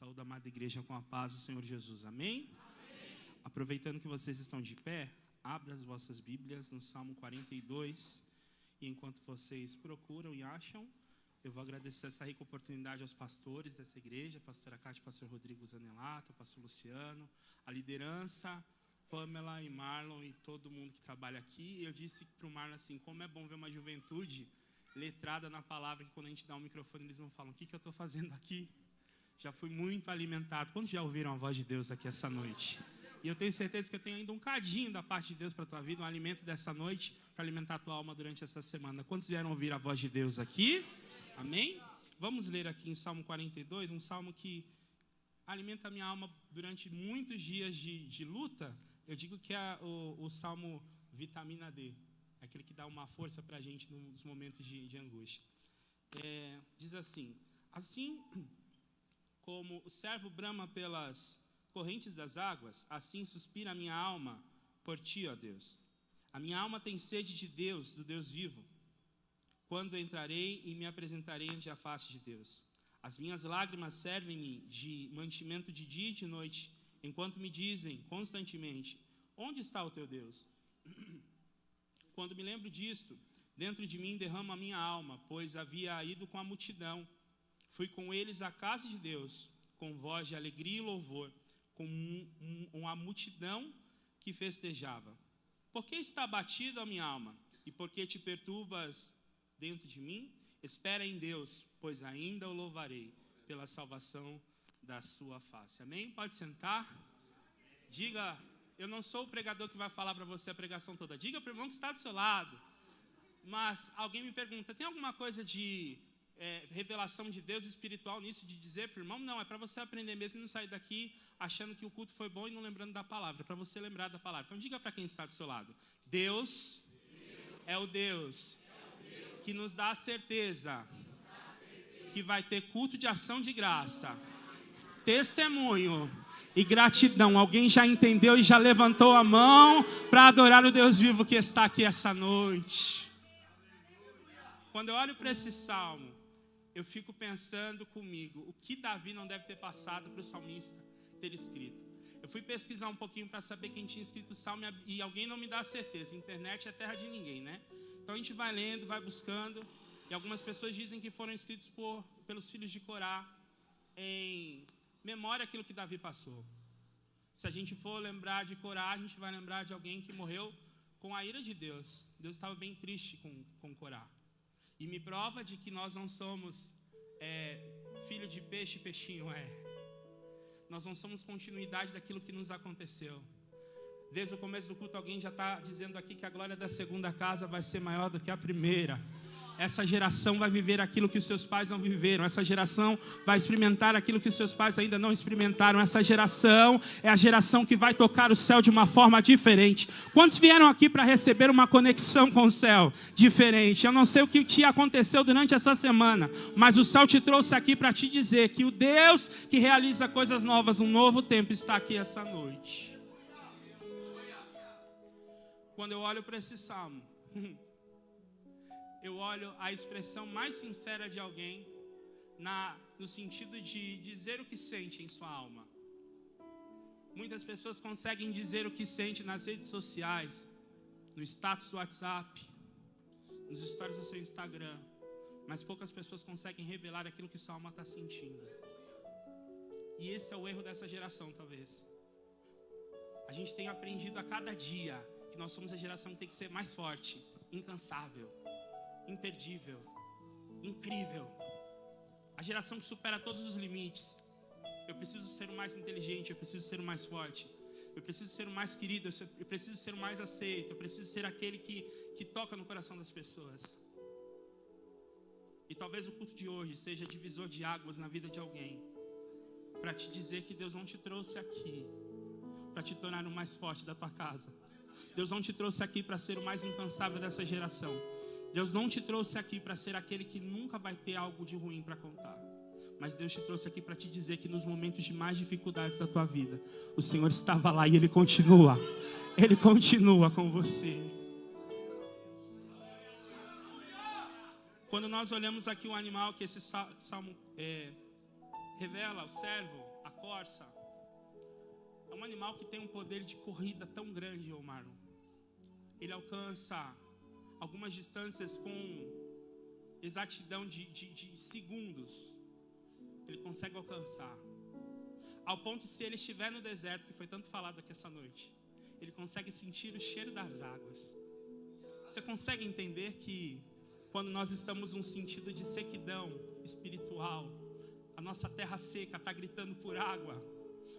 Saúde a amada igreja com a paz do Senhor Jesus. Amém? Aproveitando que vocês estão de pé, abra as vossas Bíblias no Salmo 42. E enquanto vocês procuram e acham, eu vou agradecer essa rica oportunidade aos pastores dessa igreja, a pastora Cátia, pastor Rodrigo Zanelato, o pastor Luciano, a liderança, Pamela e Marlon e todo mundo que trabalha aqui. Eu disse para o Marlon assim, como é bom ver uma juventude letrada na palavra, que quando a gente dá um microfone eles não falam, o que eu estou fazendo aqui? Já fui muito alimentado. Quantos já ouviram a voz de Deus aqui essa noite? E eu tenho certeza que eu tenho ainda um cadinho da parte de Deus para a tua vida, um alimento dessa noite para alimentar a tua alma durante essa semana. Quantos vieram ouvir a voz de Deus aqui? Amém? Vamos ler aqui em Salmo 42, um salmo que alimenta a minha alma durante muitos dias de luta. Eu digo que é o salmo vitamina D, aquele que dá uma força para a gente nos momentos de angústia. Diz assim como o servo brama pelas correntes das águas, assim suspira a minha alma por ti, ó Deus. A minha alma tem sede de Deus, do Deus vivo. Quando entrarei e me apresentarei ante a face de Deus. As minhas lágrimas servem-me de mantimento de dia e de noite, enquanto me dizem constantemente, onde está o teu Deus? Quando me lembro disto, dentro de mim derrama a minha alma, pois havia ido com a multidão. Fui com eles à casa de Deus, com voz de alegria e louvor, com uma multidão que festejava. Por que está abatida a minha alma? E por que te perturbas dentro de mim? Espera em Deus, pois ainda o louvarei pela salvação da sua face. Amém? Pode sentar. Diga, eu não sou o pregador que vai falar para você a pregação toda. Diga para o irmão que está do seu lado. Mas alguém me pergunta, tem alguma coisa de revelação de Deus espiritual nisso, de dizer para o irmão? Não, é para você aprender mesmo e não sair daqui achando que o culto foi bom e não lembrando da palavra. É para você lembrar da palavra. Então diga para quem está do seu lado. Deus é o Deus que nos dá a certeza que vai ter culto de ação de graça, testemunho e gratidão. Alguém já entendeu e já levantou a mão para adorar o Deus vivo que está aqui essa noite? Quando eu olho para esse salmo, eu fico pensando comigo, o que Davi não deve ter passado para o salmista ter escrito. Eu fui pesquisar um pouquinho para saber quem tinha escrito o salmo e alguém não me dá a certeza. Internet é terra de ninguém, né? Então a gente vai lendo, vai buscando, e algumas pessoas dizem que foram escritos pelos filhos de Corá, em memória àquilo que Davi passou. Se a gente for lembrar de Corá, a gente vai lembrar de alguém que morreu com a ira de Deus. Deus estava bem triste com Corá. E me prova de que nós não somos filho de peixe, peixinho é. Nós não somos continuidade daquilo que nos aconteceu. Desde o começo do culto, alguém já está dizendo aqui que a glória da segunda casa vai ser maior do que a primeira. Essa geração vai viver aquilo que os seus pais não viveram. Essa geração vai experimentar aquilo que os seus pais ainda não experimentaram. Essa geração é a geração que vai tocar o céu de uma forma diferente. Quantos vieram aqui para receber uma conexão com o céu diferente? Eu não sei o que te aconteceu durante essa semana, mas o céu te trouxe aqui para te dizer que o Deus que realiza coisas novas, um novo tempo, está aqui essa noite. Quando eu olho para esse salmo, eu olho a expressão mais sincera de alguém no sentido de dizer o que sente em sua alma. Muitas pessoas conseguem dizer o que sente nas redes sociais, no status do WhatsApp, nos stories do seu Instagram, mas poucas pessoas conseguem revelar aquilo que sua alma está sentindo. E esse é o erro dessa geração, talvez. A gente tem aprendido a cada dia que nós somos a geração que tem que ser mais forte, incansável, imperdível, incrível. A geração que supera todos os limites. Eu preciso ser o mais inteligente, eu preciso ser o mais forte, eu preciso ser o mais querido, eu preciso ser o mais aceito, eu preciso ser aquele que toca no coração das pessoas. E talvez o culto de hoje seja divisor de águas na vida de alguém, para te dizer que Deus não te trouxe aqui para te tornar o mais forte da tua casa. Deus não te trouxe aqui para ser o mais incansável dessa geração. Deus não te trouxe aqui para ser aquele que nunca vai ter algo de ruim para contar. Mas Deus te trouxe aqui para te dizer que nos momentos de mais dificuldades da tua vida, o Senhor estava lá e Ele continua com você. Quando nós olhamos aqui o animal que esse salmo revela, o servo, corça é um animal que tem um poder de corrida tão grande, Marlon. Ele alcança algumas distâncias com exatidão de segundos. Ele consegue alcançar. Ao ponto, se ele estiver no deserto, que foi tanto falado aqui essa noite, ele consegue sentir o cheiro das águas. Você consegue entender que quando nós estamos num sentido de sequidão espiritual, a nossa terra seca está gritando por água,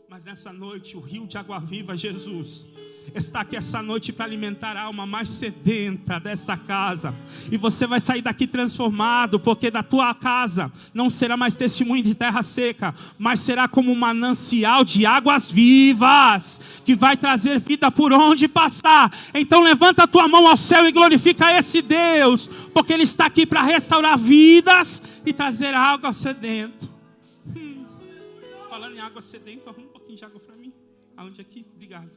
mas nessa noite o rio de água viva, Jesus, está aqui essa noite para alimentar a alma mais sedenta dessa casa. E você vai sair daqui transformado, porque da tua casa não será mais testemunho de terra seca, mas será como um manancial de águas vivas, que vai trazer vida por onde passar. Então levanta a tua mão ao céu e glorifica esse Deus, porque Ele está aqui para restaurar vidas e trazer água ao sedento. Falando em água sedenta, arruma um pouquinho de água para mim. Aonde aqui? Obrigado.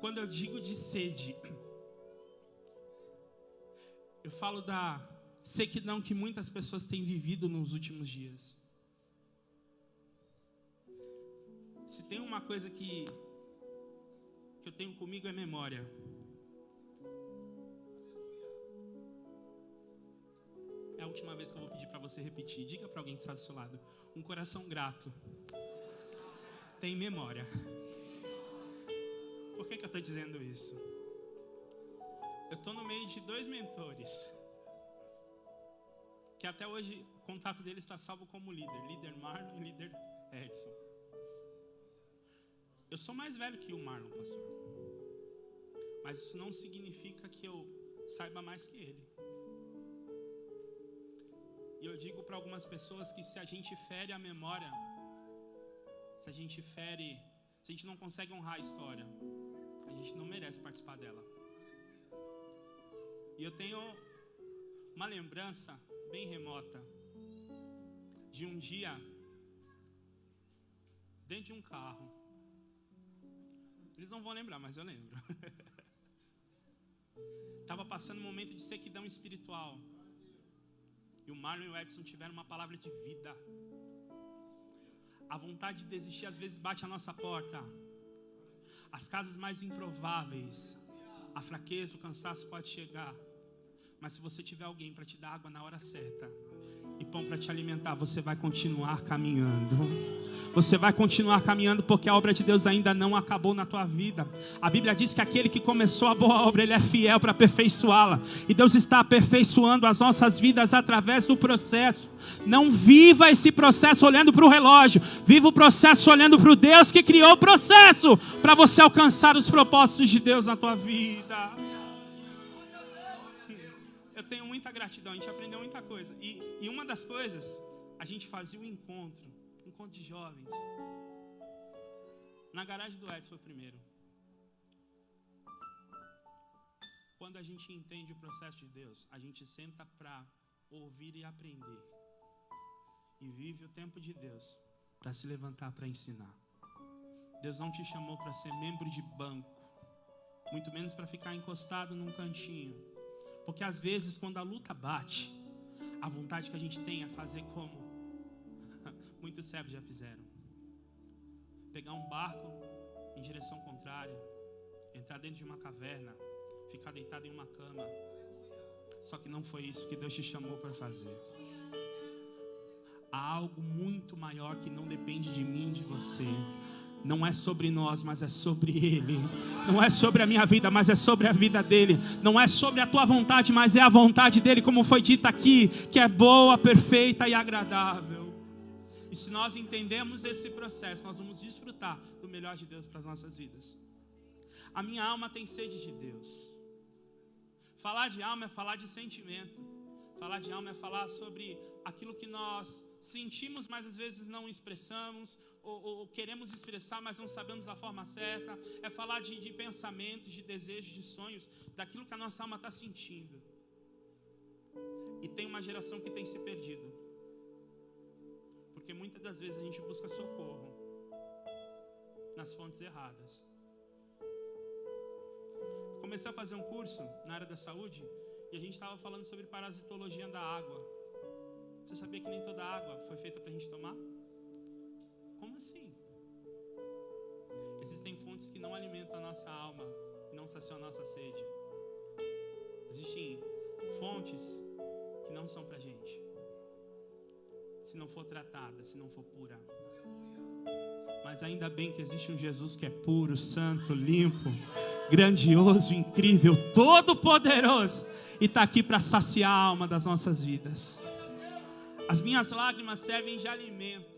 Quando eu digo de sede, eu falo da sequidão que muitas pessoas têm vivido nos últimos dias. Se tem uma coisa que eu tenho comigo é memória. É a última vez que eu vou pedir para você repetir. Diga para alguém que está do seu lado. Um coração grato tem memória. Por que eu estou dizendo isso? Eu estou no meio de 2 mentores, que até hoje o contato deles está salvo como líder Marlon e líder Edson. Eu sou mais velho que o Marlon, pastor, mas isso não significa que eu saiba mais que ele. E eu digo para algumas pessoas que se a gente fere a memória, se a gente não consegue honrar a história, a gente não merece participar dela. E eu tenho uma lembrança bem remota de um dia dentro de um carro. Eles não vão lembrar, mas eu lembro. Estava passando um momento de sequidão espiritual. E o Marlon e o Edson tiveram uma palavra de vida. A vontade de desistir às vezes bate a nossa porta. As casas mais improváveis, a fraqueza, o cansaço pode chegar. Mas se você tiver alguém para te dar água na hora certa e pão para te alimentar, você vai continuar caminhando. Você vai continuar caminhando, porque a obra de Deus ainda não acabou na tua vida. A Bíblia diz que aquele que começou a boa obra, Ele é fiel para aperfeiçoá-la. E Deus está aperfeiçoando as nossas vidas através do processo. Não viva esse processo olhando para o relógio. Viva o processo olhando para o Deus que criou o processo, para você alcançar os propósitos de Deus na tua vida. Eu tenho muita gratidão, a gente aprendeu muita coisa. E uma das coisas, a gente fazia um encontro de jovens. Na garagem do Edson foi o primeiro. Quando a gente entende o processo de Deus, a gente senta para ouvir e aprender. E vive o tempo de Deus para se levantar para ensinar. Deus não te chamou para ser membro de banco, muito menos para ficar encostado num cantinho. Porque às vezes, quando a luta bate, a vontade que a gente tem é fazer como muitos servos já fizeram: pegar um barco em direção contrária, entrar dentro de uma caverna, ficar deitado em uma cama. Só que não foi isso que Deus te chamou para fazer. Há algo muito maior que não depende de mim, de você. Não é sobre nós, mas é sobre Ele. Não é sobre a minha vida, mas é sobre a vida dEle. Não é sobre a tua vontade, mas é a vontade dEle, como foi dito aqui, que é boa, perfeita e agradável. E se nós entendemos esse processo, nós vamos desfrutar do melhor de Deus para as nossas vidas. A minha alma tem sede de Deus. Falar de alma é falar de sentimento. Falar de alma é falar sobre aquilo que nós sentimos, mas às vezes não expressamos, ou queremos expressar, mas não sabemos a forma certa. É falar de pensamentos, de desejos, de sonhos, daquilo que a nossa alma está sentindo. E tem uma geração que tem se perdido, porque muitas das vezes a gente busca socorro nas fontes erradas. Comecei a fazer um curso na área da saúde e a gente estava falando sobre parasitologia da água. Você sabia que nem toda água foi feita para a gente tomar? Como assim? Existem fontes que não alimentam a nossa alma e não saciam a nossa sede. Existem fontes que não são pra gente, se não for tratada, se não for pura. Mas ainda bem que existe um Jesus que é puro, santo, limpo, grandioso, incrível, todo-poderoso, e está aqui para saciar a alma das nossas vidas. As minhas lágrimas servem de alimento.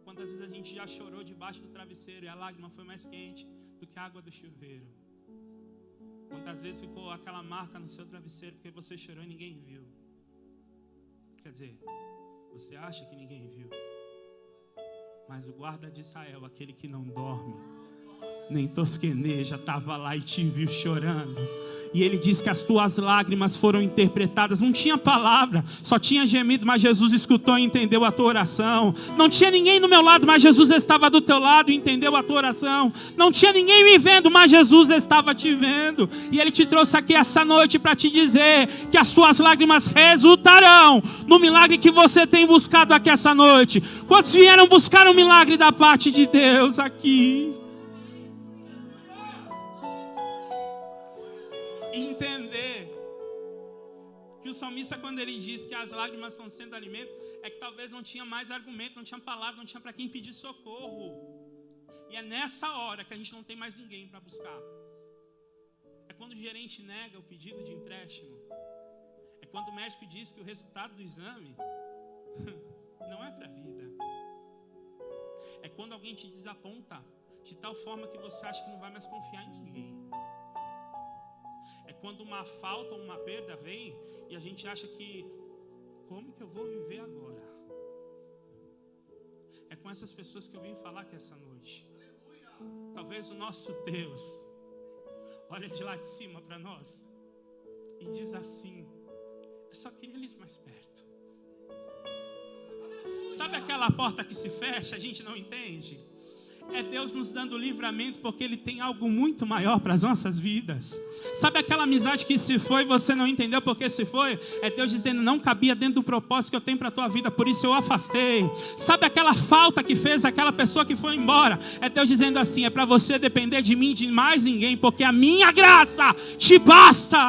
Quantas vezes a gente já chorou debaixo do travesseiro e a lágrima foi mais quente do que a água do chuveiro? Quantas vezes ficou aquela marca no seu travesseiro porque você chorou e ninguém viu? Quer dizer, você acha que ninguém viu, mas o guarda de Israel, aquele que não dorme nem tosqueneja, estava lá e te viu chorando. E ele diz que as tuas lágrimas foram interpretadas. Não tinha palavra, só tinha gemido, mas Jesus escutou e entendeu a tua oração. Não tinha ninguém do meu lado, mas Jesus estava do teu lado e entendeu a tua oração. Não tinha ninguém me vendo, mas Jesus estava te vendo. E ele te trouxe aqui essa noite para te dizer que as tuas lágrimas resultarão no milagre que você tem buscado aqui essa noite. Quantos vieram buscar um milagre da parte de Deus aqui? Entender que o salmista, quando ele diz que as lágrimas estão sendo alimento, é que talvez não tinha mais argumento, não tinha palavra, não tinha para quem pedir socorro. E é nessa hora que a gente não tem mais ninguém para buscar. É quando o gerente nega o pedido de empréstimo. É quando o médico diz que o resultado do exame não é para a vida. É quando alguém te desaponta de tal forma que você acha que não vai mais confiar em ninguém. É quando uma falta ou uma perda vem e a gente acha que, como que eu vou viver agora? É com essas pessoas que eu vim falar aqui essa noite. Talvez o nosso Deus olha de lá de cima para nós e diz assim: eu só queria eles mais perto. Sabe aquela porta que se fecha, a gente não entende? É Deus nos dando livramento, porque Ele tem algo muito maior para as nossas vidas. Sabe aquela amizade que se foi, você não entendeu porque se foi? É Deus dizendo: não cabia dentro do propósito que eu tenho para a tua vida, por isso eu afastei. Sabe aquela falta que fez aquela pessoa que foi embora? É Deus dizendo assim: é para você depender de mim, de mais ninguém, porque a minha graça te basta.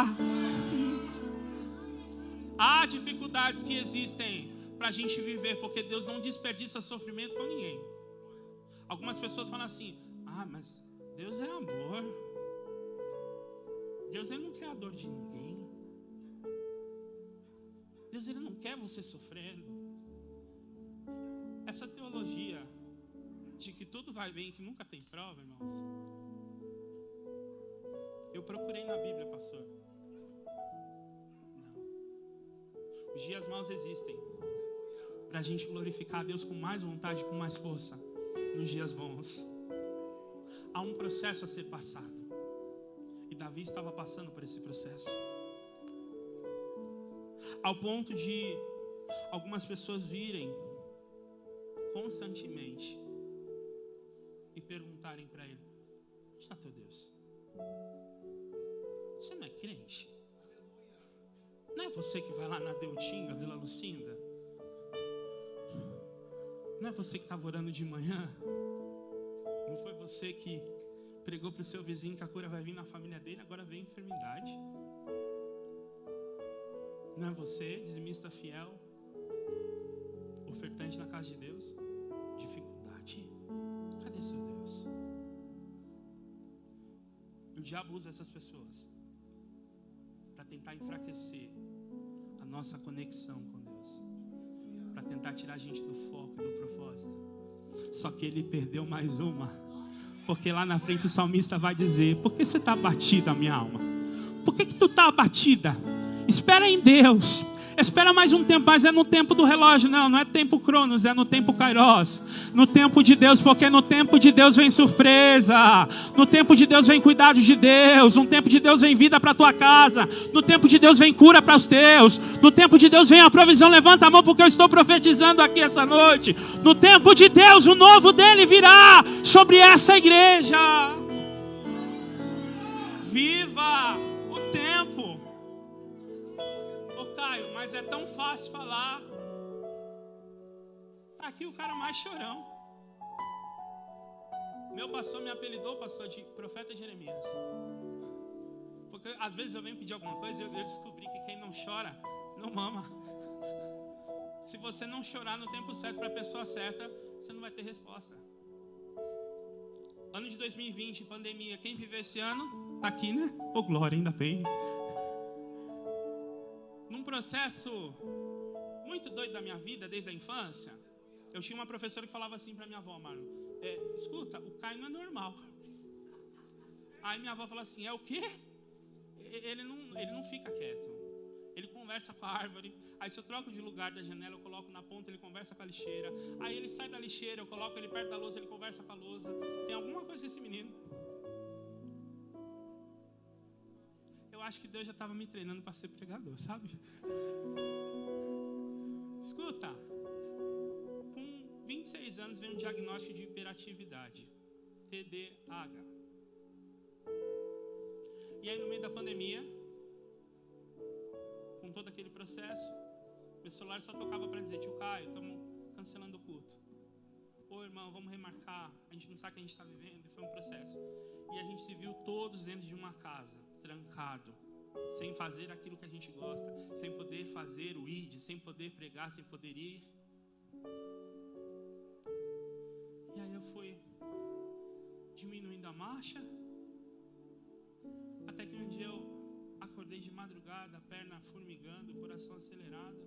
Há dificuldades que existem para a gente viver, porque Deus não desperdiça sofrimento com ninguém. Algumas pessoas falam assim: ah, mas Deus é amor. Deus, Ele não quer a dor de ninguém. Deus, Ele não quer você sofrendo. Essa teologia de que tudo vai bem, que nunca tem prova, irmãos. Eu procurei na Bíblia, pastor. Não. Os dias maus existem para a gente glorificar a Deus com mais vontade, com mais força. Nos dias bons há um processo a ser passado, e Davi estava passando por esse processo, ao ponto de algumas pessoas virem constantemente e perguntarem para ele: onde está teu Deus? Você não é crente? Não é você que vai lá na Deutinga, Vila Lucinda? Não é você que estava orando de manhã? Não foi você que pregou para o seu vizinho que a cura vai vir na família dele? Agora vem enfermidade. Não é você, dizimista fiel, ofertante na casa de Deus? Dificuldade. Cadê seu Deus? E o diabo usa essas pessoas para tentar enfraquecer a nossa conexão com Deus, para tentar tirar a gente do foco e do propósito. Só que ele perdeu mais uma, porque lá na frente o salmista vai dizer: por que você está abatida, minha alma? Por que tu está abatida? Espera em Deus. Espera mais um tempo, mas é no tempo do relógio. Não é tempo Cronos, é no tempo Kairos. No tempo de Deus, porque no tempo de Deus vem surpresa. No tempo de Deus vem cuidado de Deus. No tempo de Deus vem vida para a tua casa. No tempo de Deus vem cura para os teus. No tempo de Deus vem a provisão. Levanta a mão, porque eu estou profetizando aqui essa noite. No tempo de Deus, o novo dele virá sobre essa igreja. Viva o tempo. Caio, mas é tão fácil falar. Aqui o cara mais chorão. Meu pastor me apelidou, pastor, de profeta Jeremias. Porque às vezes eu venho pedir alguma coisa e eu descobri que quem não chora, não mama. Se você não chorar no tempo certo para a pessoa certa, você não vai ter resposta. Ano de 2020, pandemia. Quem viveu esse ano, tá aqui, né? Ô, glória, ainda bem. Num processo muito doido da minha vida, desde a infância, eu tinha uma professora que falava assim para minha avó, Marlon, escuta, o Caio não é normal. Aí minha avó falou assim, é o quê? Ele não fica quieto. Ele conversa com a árvore. Aí se eu troco de lugar da janela, eu coloco na ponta, ele conversa com a lixeira. Aí ele sai da lixeira, eu coloco ele perto da lousa, ele conversa com a lousa. Tem alguma coisa com esse menino. Eu acho que Deus já estava me treinando para ser pregador, sabe? Escuta, com 26 anos veio um diagnóstico de hiperatividade, TDAH. E aí no meio da pandemia, com todo aquele processo, meu celular só tocava para dizer, tio Caio, estamos cancelando o culto. Ô irmão, vamos remarcar, a gente não sabe o que a gente está vivendo, e foi um processo. E a gente se viu todos dentro de uma casa, trancado, sem fazer aquilo que a gente gosta, sem poder fazer o ID, sem poder pregar, sem poder ir. E aí eu fui diminuindo a marcha, até que um dia eu acordei de madrugada, a perna formigando, o coração acelerado.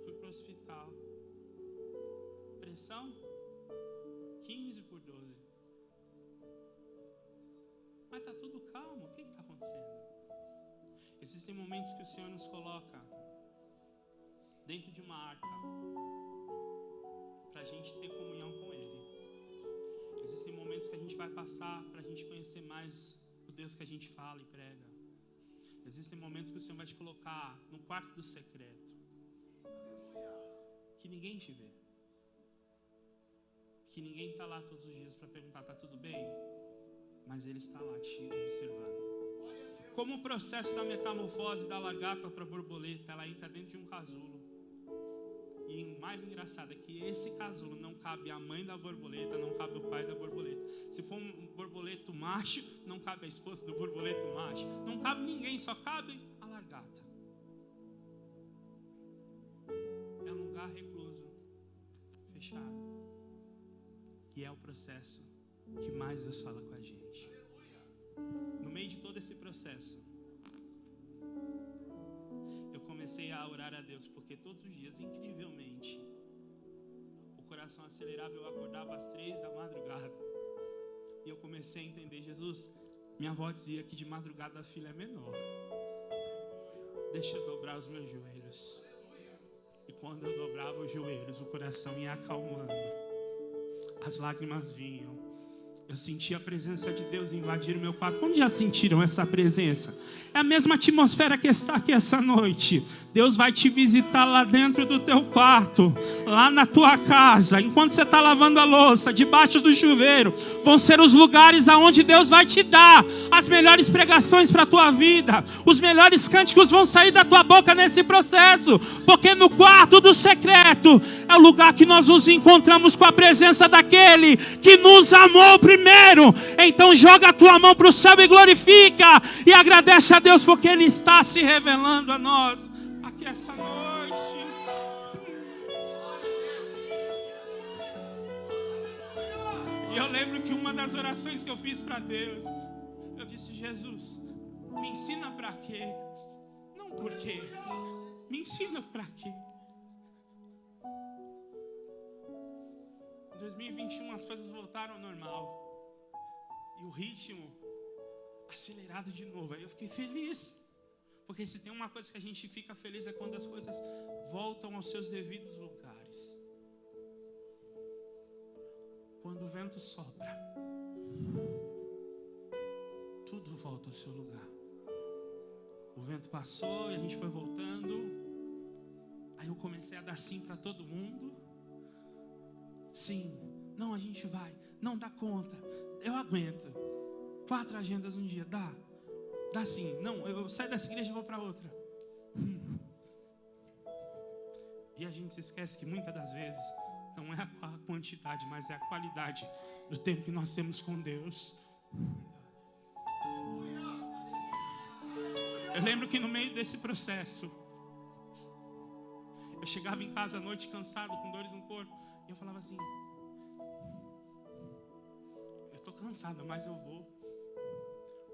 Fui para o hospital. Pressão 15/12. Mas está tudo calmo, o que está acontecendo? Existem momentos que o Senhor nos coloca dentro de uma arca para a gente ter comunhão com Ele. Existem momentos que a gente vai passar para a gente conhecer mais o Deus que a gente fala e prega. Existem momentos que o Senhor vai te colocar no quarto do secreto, que ninguém te vê, que ninguém está lá todos os dias para perguntar, está tudo bem? Mas Ele está lá te observando. Como o processo da metamorfose da lagarta para a borboleta, ela entra dentro de um casulo. E o mais engraçado é que esse casulo não cabe a mãe da borboleta, não cabe o pai da borboleta. Se for um borboleto macho, não cabe a esposa do borboleto macho. Não cabe ninguém, só cabe a lagarta. É um lugar recluso, fechado. E é o processo que mais Deus fala com a gente. No meio de todo esse processo, eu comecei a orar a Deus, porque todos os dias, incrivelmente, o coração acelerava, eu acordava às 3 da madrugada. E eu comecei a entender, Jesus, minha avó dizia que de madrugada a filha é menor. Deixa eu dobrar os meus joelhos. E quando eu dobrava os joelhos, o coração ia acalmando. As lágrimas vinham. Eu senti a presença de Deus invadir o meu quarto. Como já sentiram essa presença? É a mesma atmosfera que está aqui essa noite. Deus vai te visitar lá dentro do teu quarto, lá na tua casa. Enquanto você está lavando a louça, debaixo do chuveiro, vão ser os lugares aonde Deus vai te dar as melhores pregações para a tua vida. Os melhores cânticos vão sair da tua boca nesse processo. Porque no quarto do secreto é o lugar que nós nos encontramos com a presença daquele que nos amou primeiro. Então joga a tua mão para o céu e glorifica e agradece a Deus porque Ele está se revelando a nós aqui essa noite. E eu lembro que uma das orações que eu fiz para Deus, eu disse: Jesus, me ensina para quê? Não por quê, me ensina para quê? Em 2021 as coisas voltaram ao normal. E o ritmo acelerado de novo. Aí eu fiquei feliz. Porque se tem uma coisa que a gente fica feliz é quando as coisas voltam aos seus devidos lugares. Quando o vento sopra, tudo volta ao seu lugar. O vento passou e a gente foi voltando. Aí eu comecei a dar sim para todo mundo. Sim, não, a gente vai, não dá conta, eu aguento. 4 agendas um dia, dá sim. Não, eu saio dessa igreja e vou para outra. E a gente se esquece que muitas das vezes não é a quantidade, mas é a qualidade do tempo que nós temos com Deus. Eu lembro que no meio desse processo, eu chegava em casa à noite cansado, com dores no corpo, e eu falava assim: eu estou cansado, mas eu vou,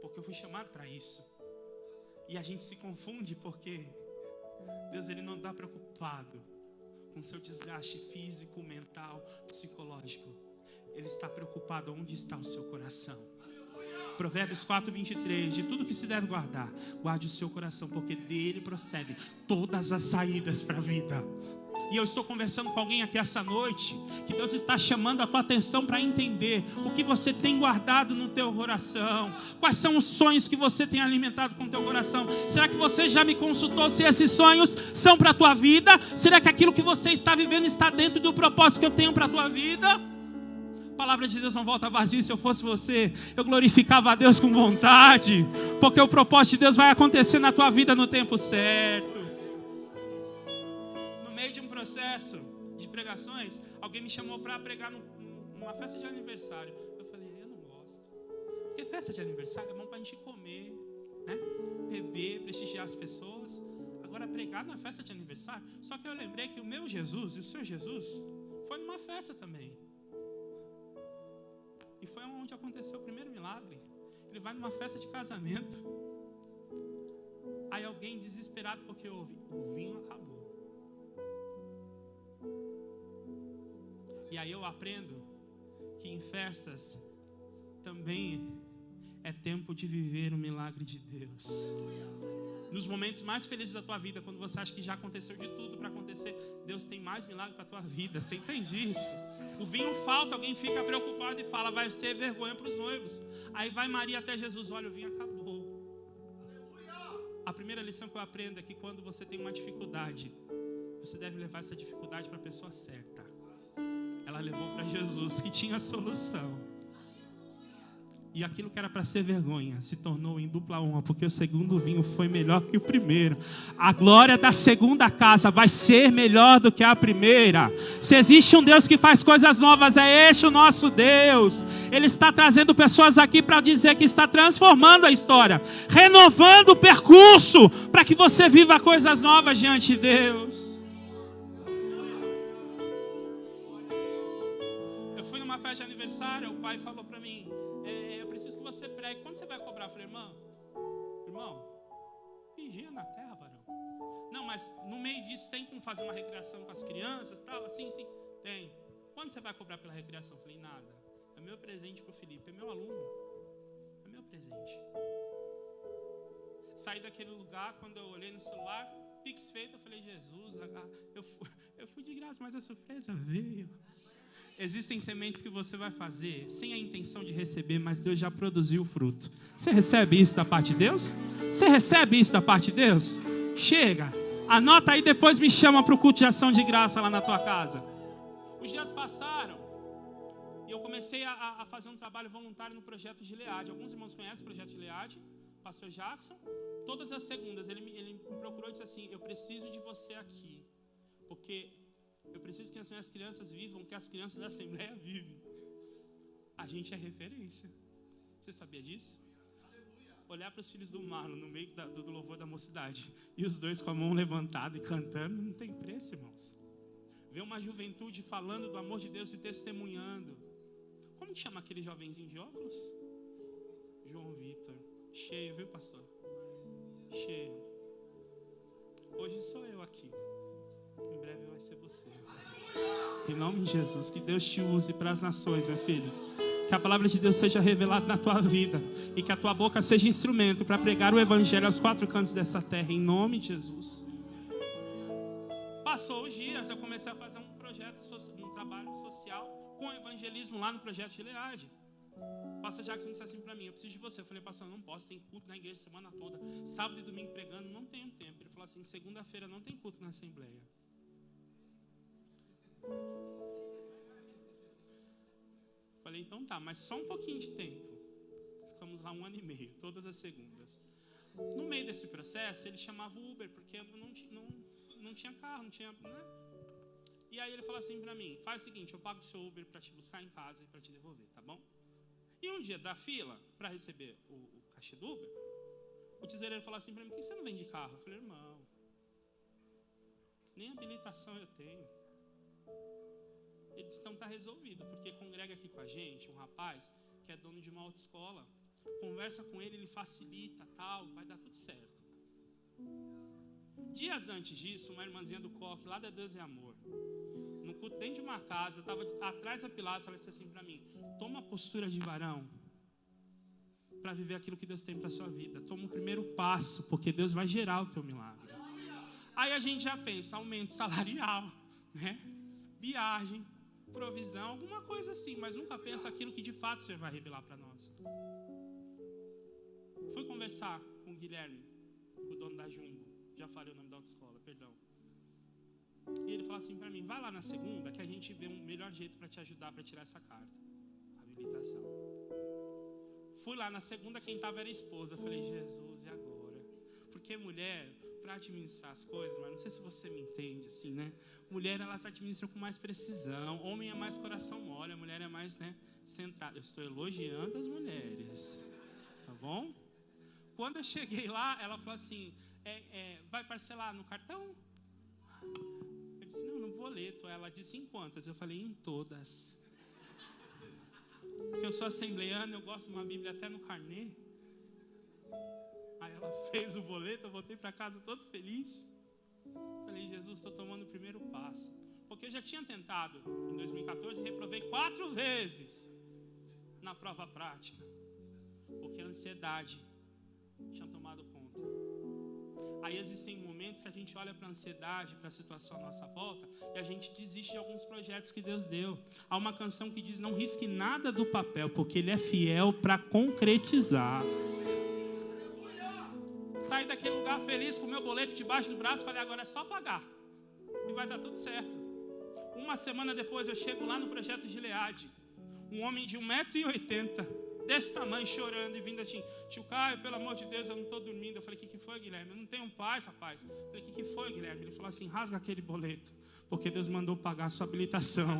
porque eu fui chamado para isso. E a gente se confunde porque Deus, Ele não está preocupado com o seu desgaste físico, mental, psicológico. Ele está preocupado onde está o seu coração. Provérbios 4:23, de tudo que se deve guardar, guarde o seu coração, porque dele procedem todas as saídas para a vida. E eu estou conversando com alguém aqui essa noite, que Deus está chamando a tua atenção para entender o que você tem guardado no teu coração, quais são os sonhos que você tem alimentado com o teu coração. Será que você já me consultou se esses sonhos são para a tua vida? Será que aquilo que você está vivendo está dentro do propósito que eu tenho para a tua vida? A palavra de Deus não volta vazia. Se eu fosse você, eu glorificava a Deus com vontade, porque o propósito de Deus vai acontecer na tua vida no tempo certo. No meio de um processo de pregações, alguém me chamou para pregar numa festa de aniversário. Eu falei: eu não gosto, porque festa de aniversário é bom para a gente comer, né? Beber, prestigiar as pessoas. Agora pregar na festa de aniversário. Só que eu lembrei que o meu Jesus e o seu Jesus foi numa festa também. E foi onde aconteceu o primeiro milagre. Ele vai numa festa de casamento. Aí alguém desesperado porque ouve: o vinho acabou. E aí eu aprendo que em festas também é tempo de viver o milagre de Deus. Nos momentos mais felizes da tua vida, quando você acha que já aconteceu de tudo para acontecer, Deus tem mais milagre para a tua vida. Você entende isso? O vinho falta, alguém fica preocupado e fala: vai ser vergonha para os noivos. Aí vai Maria até Jesus: olha, o vinho acabou. A primeira lição que eu aprendo é que quando você tem uma dificuldade, você deve levar essa dificuldade para a pessoa certa. Ela levou para Jesus, que tinha a solução. E aquilo que era para ser vergonha se tornou em dupla honra, porque o segundo vinho foi melhor que o primeiro. A glória da segunda casa vai ser melhor do que a primeira. Se existe um Deus que faz coisas novas, é este o nosso Deus. Ele está trazendo pessoas aqui para dizer que está transformando a história, renovando o percurso, para que você viva coisas novas diante de Deus. Eu fui numa festa de aniversário, o pai falou para mim: eu preciso que você pregue. Quando você vai cobrar? Eu falei: irmão, vigia na terra, varão. Não, mas no meio disso tem como fazer uma recreação com as crianças, tal? Sim, tem. Quando você vai cobrar pela recreação? Eu falei: nada. É meu presente para o Felipe, é meu aluno. É meu presente. Saí daquele lugar, quando eu olhei no celular, Pix feito, eu falei: Jesus, eu fui de graça, mas a surpresa veio. Existem sementes que você vai fazer sem a intenção de receber, mas Deus já produziu o fruto. Você recebe isso da parte de Deus? Você recebe isso da parte de Deus? Chega, anota aí, depois me chama para o culto de ação de graça lá na tua casa. Os dias passaram e eu comecei a fazer um trabalho voluntário no projeto de Leade. Alguns irmãos conhecem o projeto de Leade, pastor Jackson. Todas as segundas ele me procurou e disse assim: eu preciso de você aqui, porque eu preciso que as minhas crianças vivam o que as crianças da Assembleia vivem. A gente é referência. Você sabia disso? Olhar para os filhos do Marlon no meio do louvor da mocidade e os dois com a mão levantada e cantando, não tem preço, irmãos. Ver uma juventude falando do amor de Deus e testemunhando. Como que chama aquele jovenzinho de óculos? João Vitor. Cheio, viu, pastor? Cheio. Hoje sou eu aqui. Em breve vai ser você. Em nome de Jesus, que Deus te use para as nações, meu filho. Que a palavra de Deus seja revelada na tua vida e que a tua boca seja instrumento para pregar o evangelho aos quatro cantos dessa terra, em nome de Jesus. Passou os dias, eu comecei a fazer um trabalho social com evangelismo lá no projeto de Leade. O pastor Jackson disse assim para mim: eu preciso de você. Eu falei: pastor, não posso, tem culto na igreja semana toda, sábado e domingo pregando, não tenho tempo. Ele falou assim: segunda-feira não tem culto na Assembleia. Falei: então tá, mas só um pouquinho de tempo. Ficamos lá 1 ano e meio, todas as segundas. No meio desse processo, ele chamava o Uber, porque eu não tinha carro, não tinha, né? E aí ele falou assim para mim, faz o seguinte, eu pago o seu Uber para te buscar em casa e para te devolver, tá bom? E um dia da fila, para receber o cachê do Uber, o tesoureiro falou assim para mim, por que você não vende carro? Eu falei, irmão, nem habilitação eu tenho. Ele disse, então está resolvido, porque congrega aqui com a gente um rapaz que é dono de uma autoescola. Conversa com ele, ele facilita, tal, vai dar tudo certo. Dias antes disso, uma irmãzinha do Coque, lá da Deus e Amor, no culto dentro de uma casa, eu estava atrás da pilastra, ela disse assim para mim, toma a postura de varão para viver aquilo que Deus tem para a sua vida. Toma o primeiro passo, porque Deus vai gerar o teu milagre. Aí a gente já pensa, aumento salarial, né? Viagem, provisão, alguma coisa assim, mas nunca pensa aquilo que de fato o Senhor vai revelar para nós. Fui conversar com o Guilherme, o dono da Jumbo, já falei o nome da autoescola, perdão. E ele falou assim para mim, vai lá na segunda que a gente vê um melhor jeito para te ajudar para tirar essa carta, habilitação. Fui lá na segunda, quem estava era a esposa. Eu falei, Jesus, e agora? Porque mulher, para administrar as coisas, mas não sei se você me entende assim, né? Mulher, elas administram com mais precisão. Homem é mais coração mole, a mulher é mais, né, centrada. Eu estou elogiando as mulheres, tá bom? Quando eu cheguei lá, ela falou assim, vai parcelar no cartão? Eu disse, não, no boleto. Ela disse, em quantas? Eu falei, em todas. Porque eu sou assembleano, eu gosto de uma Bíblia até no carnê. Aí ela fez o boleto, eu voltei para casa todo feliz. Falei, Jesus, estou tomando o primeiro passo. Porque eu já tinha tentado, em 2014, e reprovei 4 vezes na prova prática. Porque a ansiedade tinha tomado conta. Aí existem momentos que a gente olha para a ansiedade, para a situação à nossa volta, e a gente desiste de alguns projetos que Deus deu. Há uma canção que diz, não risque nada do papel, porque Ele é fiel para concretizar. Saí daquele lugar feliz com o meu boleto debaixo do braço, falei, agora é só pagar. E vai dar tudo certo. Uma semana depois eu chego lá no projeto Gileade. Um homem de 1,80 m, desse tamanho, chorando e vindo assim, tio Caio, pelo amor de Deus, eu não estou dormindo. Eu falei, o que foi, Guilherme? Eu não tenho paz, rapaz. Eu falei, o que foi, Guilherme? Ele falou assim, rasga aquele boleto, porque Deus mandou pagar a sua habilitação.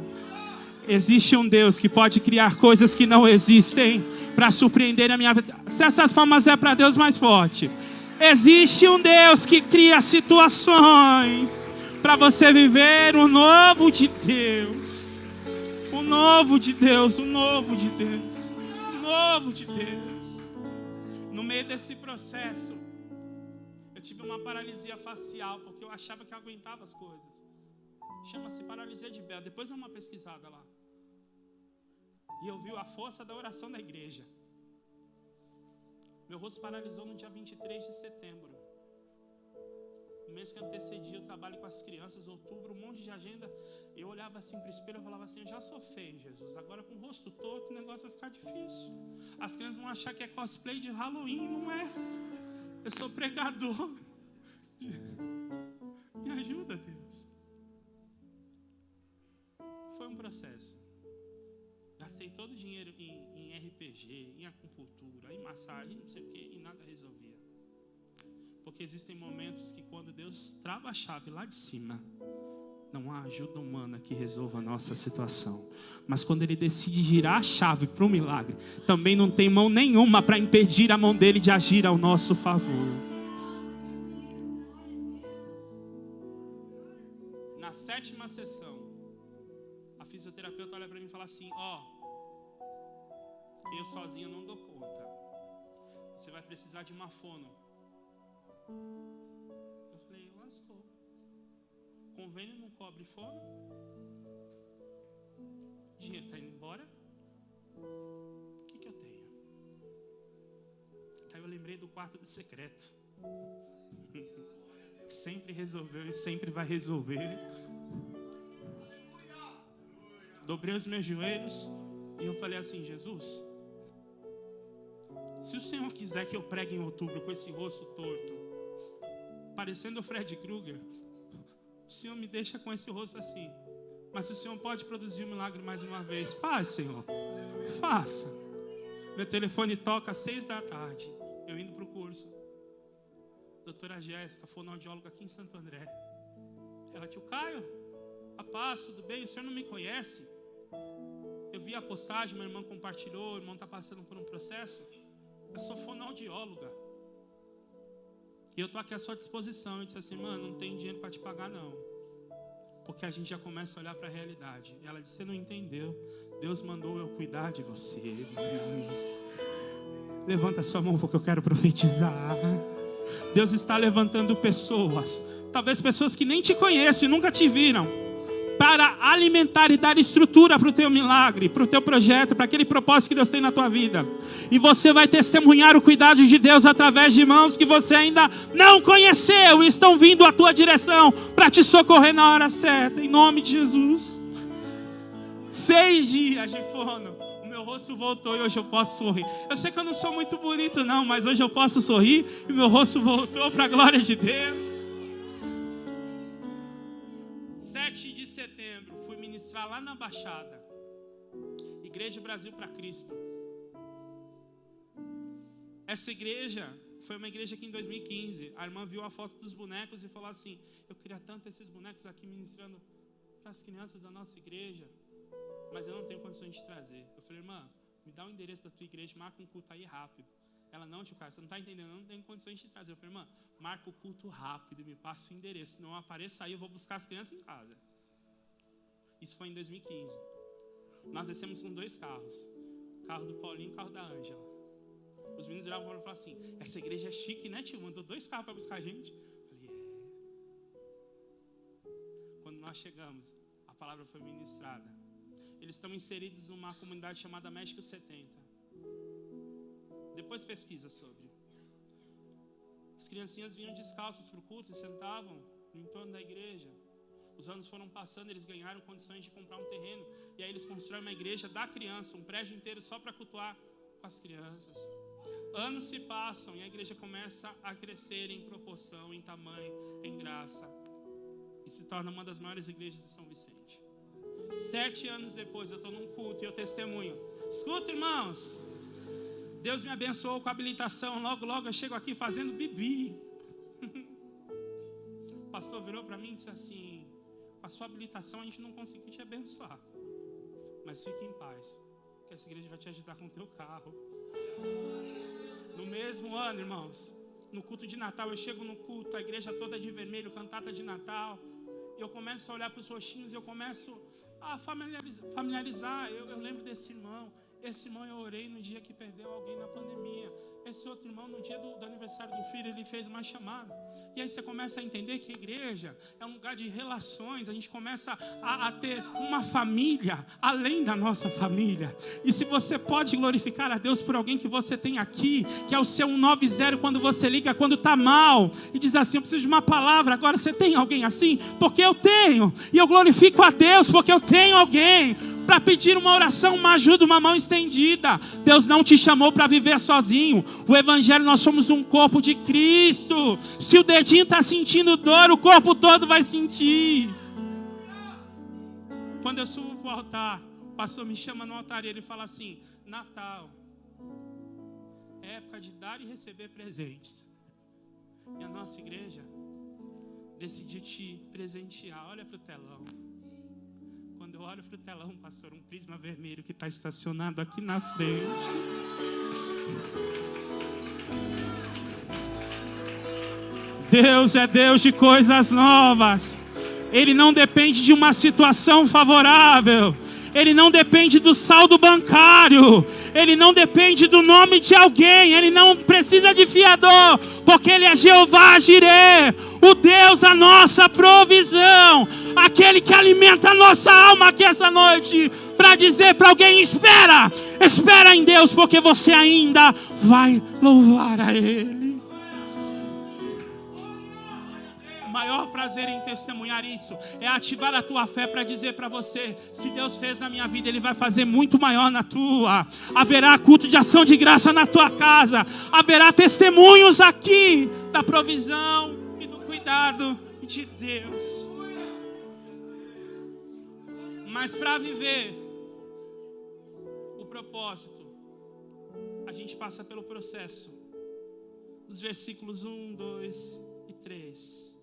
Existe um Deus que pode criar coisas que não existem para surpreender a minha vida. Se essas palmas é para Deus, mais forte. Existe um Deus que cria situações para você viver o novo de Deus. O novo de Deus, o novo de Deus. Novo de Deus. No meio desse processo, eu tive uma paralisia facial, porque eu achava que eu aguentava as coisas. Chama-se paralisia de Bell. Depois dá uma pesquisada lá. E eu vi a força da oração da igreja. Meu rosto paralisou no dia 23 de setembro. No mês que antecedia, eu trabalho com as crianças, outubro, um monte de agenda. Eu olhava assim para o espelho e falava assim, eu já sou feio, Jesus. Agora com o rosto torto o negócio vai ficar difícil. As crianças vão achar que é cosplay de Halloween, não é? Eu sou pregador. Me ajuda, Deus. Foi um processo. Gastei todo o dinheiro em RPG, em acupuntura, em massagem, não sei o que, e nada resolvia. Porque existem momentos que quando Deus trava a chave lá de cima, não há ajuda humana que resolva a nossa situação. Mas quando Ele decide girar a chave para o milagre, também não tem mão nenhuma para impedir a mão dEle de agir ao nosso favor. Na 7ª sessão, a fisioterapeuta olha para mim e fala assim, eu sozinha não dou conta. Você vai precisar de uma fono. Eu falei, lascou. Convênio não cobre fono? Dinheiro está indo embora? O que eu tenho? Aí eu lembrei do quarto do secreto. Sempre resolveu e sempre vai resolver. Dobrei os meus joelhos e eu falei assim, Jesus, se o Senhor quiser que eu pregue em outubro com esse rosto torto, parecendo o Fred Krueger, o Senhor me deixa com esse rosto assim. Mas se o Senhor pode produzir um milagre mais uma vez, faz, Senhor, faça. Meu telefone toca às 6 da tarde, eu indo para o curso. Doutora Jéssica, fonoaudióloga aqui em Santo André. Ela, tio Caio, a paz, tudo bem? O senhor não me conhece? Eu vi a postagem, meu irmão compartilhou, o irmão está passando por um processo. Eu sou fonoaudióloga. E eu estou aqui à sua disposição. Eu disse assim, mano, não tem dinheiro para te pagar não. Porque a gente já começa a olhar para a realidade. E ela disse, você não entendeu. Deus mandou eu cuidar de você. Levanta sua mão porque eu quero profetizar. Deus está levantando pessoas. Talvez pessoas que nem te conhecem, nunca te viram. Para alimentar e dar estrutura para o teu milagre, para o teu projeto, para aquele propósito que Deus tem na tua vida. E você vai testemunhar o cuidado de Deus através de mãos que você ainda não conheceu e estão vindo à tua direção para te socorrer na hora certa, em nome de Jesus. 6 dias de fono, o meu rosto voltou e hoje eu posso sorrir. Eu sei que eu não sou muito bonito não, mas hoje eu posso sorrir e meu rosto voltou para a glória de Deus. 7 de setembro, fui ministrar lá na Baixada, Igreja Brasil para Cristo. Essa igreja foi uma igreja que em 2015, a irmã viu a foto dos bonecos e falou assim, eu queria tanto esses bonecos aqui ministrando para as crianças da nossa igreja, mas eu não tenho condições de trazer. Eu falei, irmã, me dá o endereço da tua igreja, marca um culto aí rápido. Ela, não, tio Carlos, você não está entendendo, eu não tenho condições de trazer. Eu falei, irmã, marca o culto rápido e me passa o endereço, senão eu apareço aí, eu vou buscar as crianças em casa. Isso foi em 2015. Nós descemos com 2 carros. O carro do Paulinho e o carro da Ângela. Os meninos viravam e falaram assim, essa igreja é chique, né, tio? Mandou 2 carros para buscar a gente. Eu falei, Quando nós chegamos, a palavra foi ministrada. Eles estão inseridos numa comunidade chamada México 70. Depois pesquisa sobre. As criancinhas vinham descalças para o culto e sentavam no entorno da igreja. Os anos foram passando, eles ganharam condições de comprar um terreno. E aí eles constroem uma igreja da criança, um prédio inteiro só para cultuar com as crianças. Anos se passam e a igreja começa a crescer em proporção, em tamanho, em graça. E se torna uma das maiores igrejas de São Vicente. 7 anos depois eu estou num culto e eu testemunho. Escuta, irmãos. Deus me abençoou com a habilitação. Logo eu chego aqui fazendo bibi. O pastor virou para mim e disse assim, com a sua habilitação a gente não conseguiu te abençoar. Mas fique em paz, que essa igreja vai te ajudar com o teu carro. No mesmo ano, irmãos, no culto de Natal, eu chego no culto, a igreja toda de vermelho, cantata de Natal. E eu começo a olhar para os rostinhos e eu começo a familiarizar. Eu lembro desse irmão. Esse irmão eu orei no dia que perdeu alguém na pandemia. Esse outro irmão, no dia do aniversário do filho, ele fez uma chamada. E aí você começa a entender que a igreja é um lugar de relações. A gente começa a ter uma família além da nossa família. E se você pode glorificar a Deus por alguém que você tem aqui, que é o seu 190, quando você liga, quando está mal, e diz assim, eu preciso de uma palavra. Agora você tem alguém assim? Porque eu tenho. E eu glorifico a Deus porque eu tenho alguém para pedir uma oração, uma ajuda, uma mão estendida. Deus não te chamou para viver sozinho. O evangelho, nós somos um corpo de Cristo. Se o dedinho está sentindo dor, o corpo todo vai sentir. Quando eu subo para o altar, o pastor me chama no altar e ele fala assim, Natal é época de dar e receber presentes. E a nossa igreja decidiu te presentear. Olha para o telão. Quando eu olho para o telão, pastor, um prisma vermelho que está estacionado aqui na frente. Deus é Deus de coisas novas. Ele não depende de uma situação favorável. Ele não depende do saldo bancário. Ele não depende do nome de alguém. Ele não precisa de fiador, porque Ele é Jeová Jireh, o Deus da nossa provisão, aquele que alimenta a nossa alma aqui essa noite, para dizer para alguém, espera em Deus, porque você ainda vai louvar a Ele. O maior prazer em testemunhar isso é ativar a tua fé para dizer para você, se Deus fez na minha vida, Ele vai fazer muito maior na tua. Haverá culto de ação de graça na tua casa, haverá testemunhos aqui da provisão e do cuidado de Deus. Mas para viver o propósito, a gente passa pelo processo dos versículos 1, 2 e 3.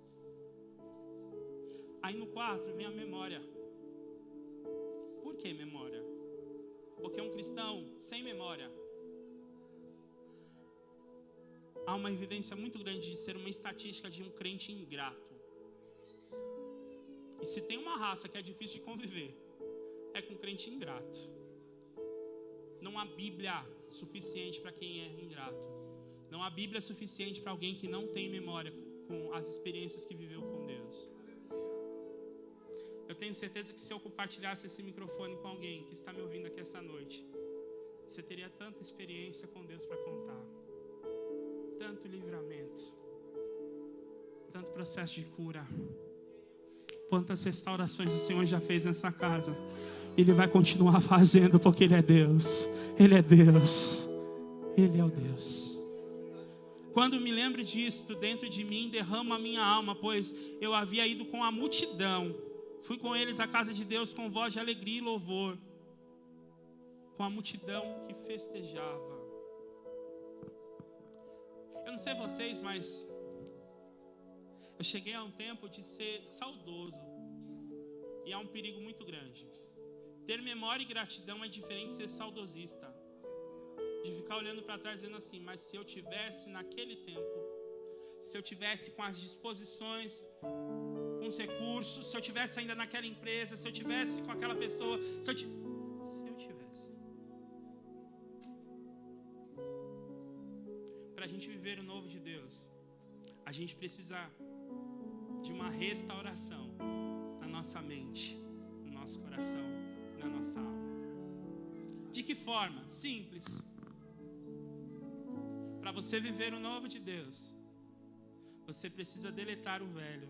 Aí no 4 vem a memória. que memória? Porque um cristão sem memória, há uma evidência muito grande de ser uma estatística de um crente ingrato. E se tem uma raça que é difícil de conviver, é com um crente ingrato. Não há Bíblia suficiente para quem é ingrato. Não há Bíblia suficiente para alguém que não tem memória com as experiências que viveu com Deus. Eu tenho certeza que se eu compartilhasse esse microfone com alguém que está me ouvindo aqui essa noite, você teria tanta experiência com Deus para contar. Tanto livramento, tanto processo de cura, quantas restaurações o Senhor já fez nessa casa. Ele vai continuar fazendo, porque Ele é Deus. Ele é Deus. Ele é o Deus. Quando me lembro disto, dentro de mim derrama a minha alma, pois eu havia ido com a multidão. Fui com eles à casa de Deus com voz de alegria e louvor, com a multidão que festejava. Eu não sei vocês, mas eu cheguei a um tempo de ser saudoso. E há um perigo muito grande. Ter memória e gratidão é diferente de ser saudosista. De ficar olhando para trás dizendo assim, mas se eu tivesse naquele tempo, se eu tivesse com as disposições, com os recursos, se eu tivesse ainda naquela empresa, se eu tivesse com aquela pessoa, se eu tivesse. Para a gente viver o novo de Deus, a gente precisa de uma restauração na nossa mente, no nosso coração, na nossa alma. De que forma? Simples. Para você viver o novo de Deus, você precisa deletar o velho.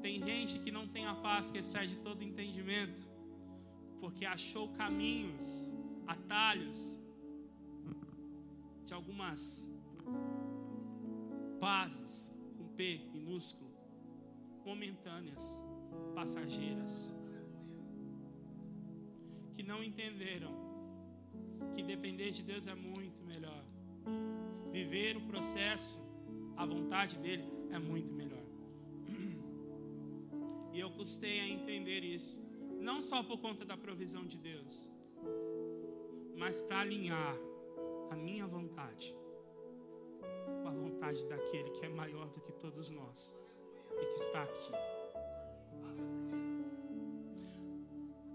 Tem gente que não tem a paz que excede todo entendimento, porque achou caminhos, atalhos de algumas pazes, com P minúsculo, momentâneas, passageiras, que não entenderam que depender de Deus é muito melhor. Viver o processo, a vontade dele é muito melhor. E eu custei a entender isso, não só por conta da provisão de Deus, mas para alinhar a minha vontade com a vontade daquele que é maior do que todos nós e que está aqui.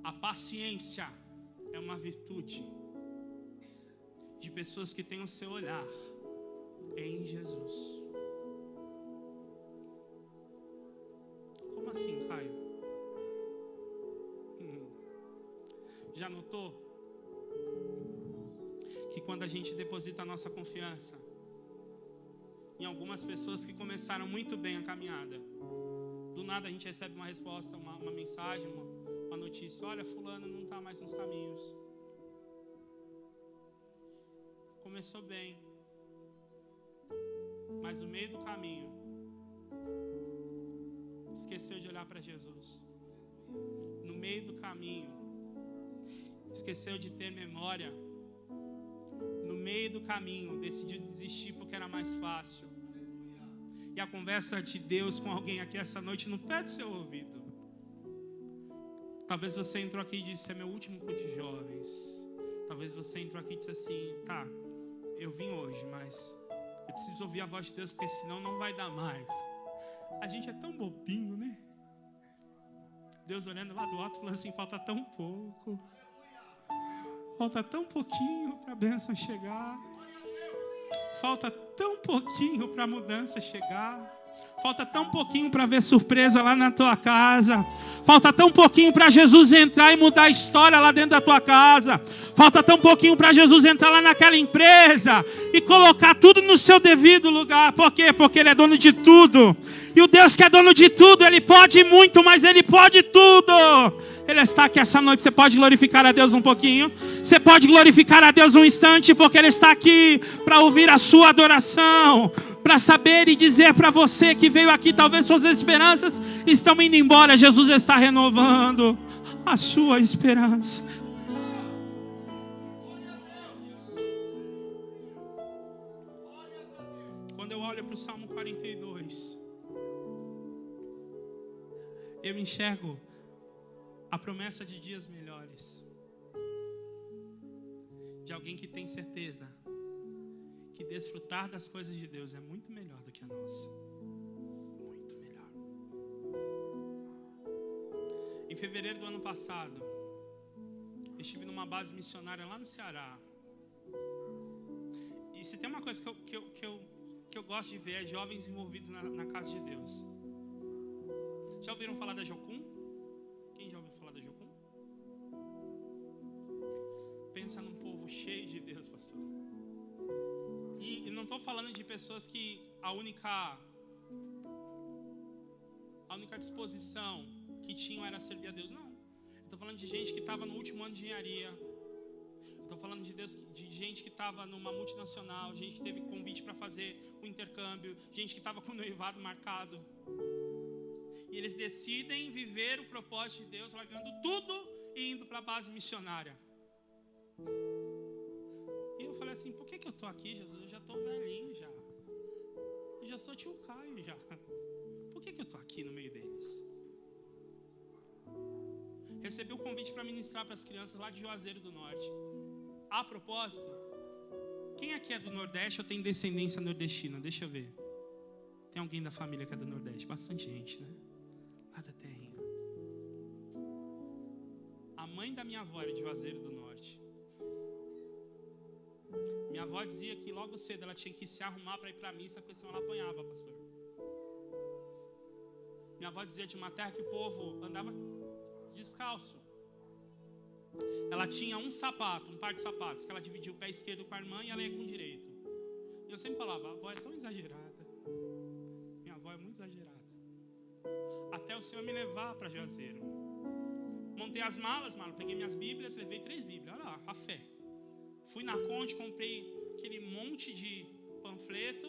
A paciência é uma virtude de pessoas que têm o seu olhar em Jesus. Como assim, Caio? Já notou que quando a gente deposita a nossa confiança em algumas pessoas que começaram muito bem a caminhada, do nada a gente recebe uma resposta, uma mensagem, uma notícia: olha, fulano não está mais nos caminhos. Começou bem, mas no meio do caminho esqueceu de olhar para Jesus. No meio do caminho esqueceu de ter memória. No meio do caminho decidiu desistir porque era mais fácil. E a conversa de Deus com alguém aqui essa noite no pé do seu ouvido. Talvez você entrou aqui e disse: é meu último culto de jovens. Talvez você entrou aqui e disse assim: tá, eu vim hoje, mas eu preciso ouvir a voz de Deus, porque senão não vai dar mais. A gente é tão bobinho, né? Deus olhando lá do alto falando assim: falta tão pouco. Falta tão pouquinho para a bênção chegar. Falta tão pouquinho para a mudança chegar. Falta tão pouquinho para ver surpresa lá na tua casa. Falta tão pouquinho para Jesus entrar e mudar a história lá dentro da tua casa. Falta tão pouquinho para Jesus entrar lá naquela empresa e colocar tudo no seu devido lugar. Por quê? Porque Ele é dono de tudo. E o Deus que é dono de tudo, Ele pode muito, mas Ele pode tudo. Ele está aqui essa noite. Você pode glorificar a Deus um pouquinho? Você pode glorificar a Deus um instante, porque Ele está aqui para ouvir a sua adoração, para saber e dizer para você que veio aqui, talvez suas esperanças estão indo embora. Jesus está renovando a sua esperança. Quando eu olho para o Salmo 42, eu enxergo a promessa de dias melhores. De alguém que tem certeza que desfrutar das coisas de Deus é muito melhor do que a nossa. Muito melhor. Em fevereiro do ano passado, eu estive numa base missionária lá no Ceará. E se tem uma coisa que eu gosto de ver é jovens envolvidos na casa de Deus. Já ouviram falar da Jocum? Quem já ouviu falar da Jocum? Pensa num povo cheio de Deus, pastor. E não estou falando de pessoas que a única disposição que tinham era servir a Deus. Não. Estou falando de gente que estava no último ano de engenharia. Estou falando de gente que estava numa multinacional, gente que teve convite para fazer o intercâmbio, gente que estava com o noivado marcado. E eles decidem viver o propósito de Deus, largando tudo e indo para a base missionária. E eu falei assim, por que eu estou aqui, Jesus? Eu já estou velhinho já. Eu já sou tio Caio já. Por que eu estou aqui no meio deles? Recebi o convite para ministrar para as crianças lá de Juazeiro do Norte. A propósito, quem aqui é do Nordeste ou tem descendência nordestina? Deixa eu ver. Tem alguém da família que é do Nordeste? Bastante gente, né? Lá da terrinha. A mãe da minha avó era de Juazeiro do Norte. Minha avó dizia que logo cedo ela tinha que se arrumar para ir para a missa, porque senão ela apanhava, pastor. Minha avó dizia de uma terra que o povo andava descalço. Ela tinha um par de sapatos, que ela dividia o pé esquerdo com a irmã e ela ia com o direito. E eu sempre falava, a avó é tão exagerada. Minha avó é muito exagerada. Até o Senhor me levar para Juazeiro. Montei as malas, mano, peguei minhas bíblias, levei 3 bíblias, olha lá, a fé. Fui na Conde, comprei aquele monte de panfleto.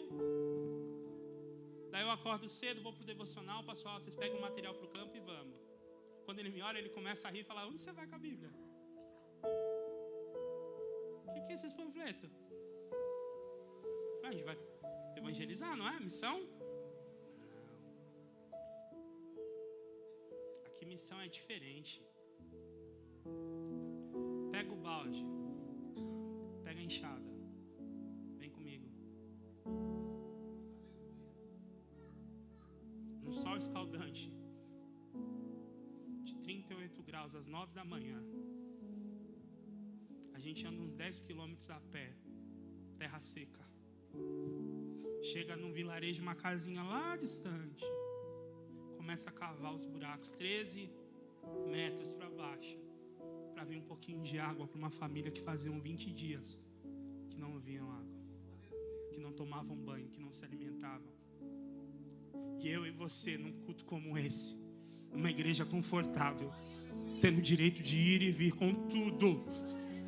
Daí eu acordo cedo, vou pro devocional, pessoal, vocês pegam o material pro campo e vamos. Quando ele me olha, ele começa a rir e fala, onde você vai com a Bíblia? O que é esses panfletos? A gente vai evangelizar, não é? Missão? Não. Aqui missão é diferente. Pega o balde. Pega a enxada. Vem comigo. No sol escaldante. De 38 graus às 9 da manhã. A gente anda uns 10 quilômetros a pé. Terra seca. Chega num vilarejo, uma casinha lá distante. Começa a cavar os buracos 13 metros para baixo. Para vir um pouquinho de água para uma família que faziam 20 dias que não ouviam água. Que não tomavam banho, que não se alimentavam. E eu e você, num culto como esse, numa igreja confortável, tendo o direito de ir e vir com tudo.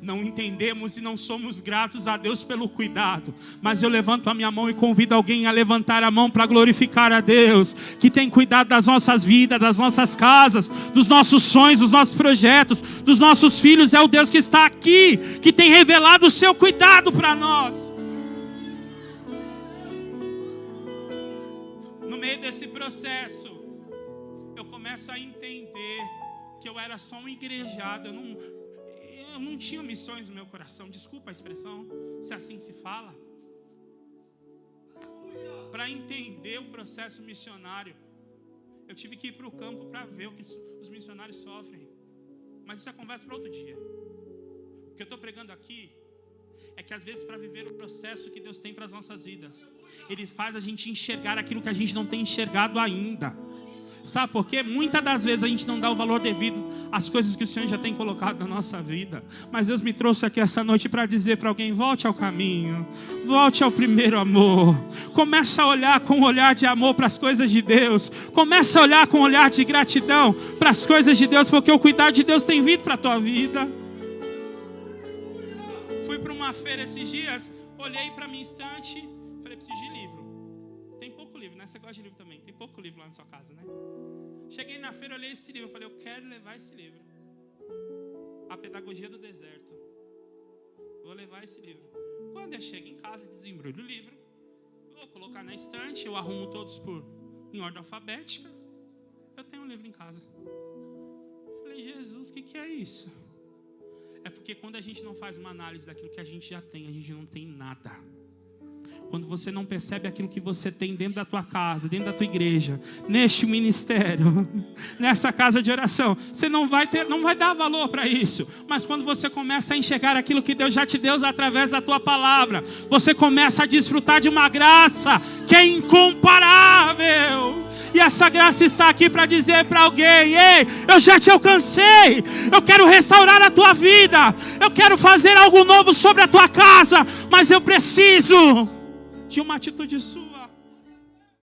Não entendemos e não somos gratos a Deus pelo cuidado. Mas eu levanto a minha mão e convido alguém a levantar a mão para glorificar a Deus, que tem cuidado das nossas vidas, das nossas casas, dos nossos sonhos, dos nossos projetos, dos nossos filhos. É o Deus que está aqui, que tem revelado o seu cuidado para nós. No meio desse processo, eu começo a entender que eu era só um igrejado. Eu não tinha missões no meu coração. Desculpa a expressão, se assim se fala. Para entender o processo missionário, eu tive que ir para o campo para ver o que os missionários sofrem. Mas isso é conversa para outro dia. O que eu estou pregando aqui é que às vezes, para viver o processo que Deus tem para as nossas vidas, Ele faz a gente enxergar aquilo que a gente não tem enxergado ainda. Sabe por quê? Muitas das vezes a gente não dá o valor devido às coisas que o Senhor já tem colocado na nossa vida. Mas Deus me trouxe aqui essa noite para dizer para alguém, volte ao caminho, volte ao primeiro amor. Comece a olhar com um olhar de amor para as coisas de Deus. Comece a olhar com um olhar de gratidão para as coisas de Deus, porque o cuidado de Deus tem vindo para a tua vida. Fui para uma feira esses dias, olhei para minha estante, falei, preciso de livro. Tem pouco livro, né? Você gosta de livro também. Tem pouco livro lá na sua casa, né? Cheguei na feira, olhei esse livro. Falei, eu quero levar esse livro. A Pedagogia do Deserto. Vou levar esse livro. Quando eu chego em casa, desembrulho o livro. Vou colocar na estante. Eu arrumo todos em ordem alfabética. Eu tenho um livro em casa. Falei, Jesus, o que é isso? É porque quando a gente não faz uma análise daquilo que a gente já tem, a gente não tem nada. Quando você não percebe aquilo que você tem dentro da tua casa, dentro da tua igreja, neste ministério, nessa casa de oração, você não vai dar valor para isso. Mas quando você começa a enxergar aquilo que Deus já te deu através da tua palavra, você começa a desfrutar de uma graça que é incomparável. E essa graça está aqui para dizer para alguém: ei, eu já te alcancei, eu quero restaurar a tua vida, eu quero fazer algo novo sobre a tua casa, mas eu preciso de uma atitude sua.